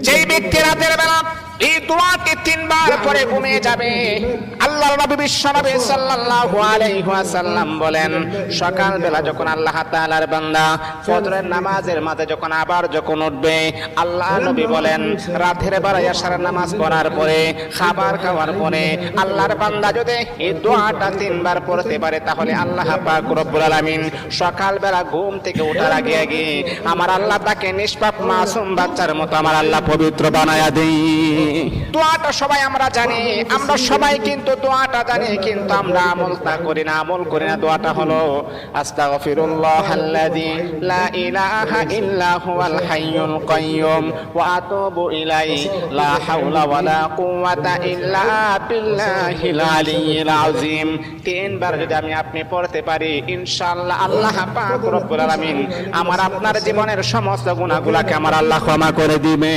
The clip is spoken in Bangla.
যেই ব্যক্তি রাতের বেলা এই দোয়াটি তিনবার পরে ঘুমিয়ে যাবে, আল্লাহর নবী বিশ্বনবী সাল্লাল্লাহু আলাইহি ওয়াসাল্লাম বলেন, সকাল বেলা যখন আল্লাহ তাআলার বান্দা ফজরের নামাজের মাঝে যখন উঠবে, আল্লাহ নবী বলেন রাতের বেলা এশার নামাজ পড়ার পরে খাবার খাওয়ার পরে আল্লাহর বান্দা যদি এই দোয়াটা তিনবার পড়তে পারে, তাহলে আল্লাহ পাক রব্বুল আলামিন সকাল বেলা ঘুম থেকে ওঠার আগে আগে আমার আল্লাহ তাকে নিষ্পাপ মাসুম বাচ্চার মতো আমার আল্লাহ পবিত্র বানায়া দেই। দোয়াটা সবাই আমরা জানি, আমরা সবাই কিন্তু দোয়াটা জানি, কিন্তু আমরা আমলটা করি না। দোয়াটা হলো আস্তাগফিরুল্লাহাল্লাযী লা ইলাহা ইল্লা হুয়াল হাইয়ুল কাইয়্যুম ওয়া আতুবু ইলাইহি লা হাওলা ওয়ালা কুওয়াতা ইল্লা বিল্লাহিল আলিয়্যিল আযীম। তিনবার যদি আপনি পড়তে পারি, ইনশাআল্লাহ আল্লাহ পাক রব্বুল আলামিন আমার আপনার জীবনের সমস্ত গুনাহগুলোকে আমার আল্লাহ ক্ষমা করে দিবে।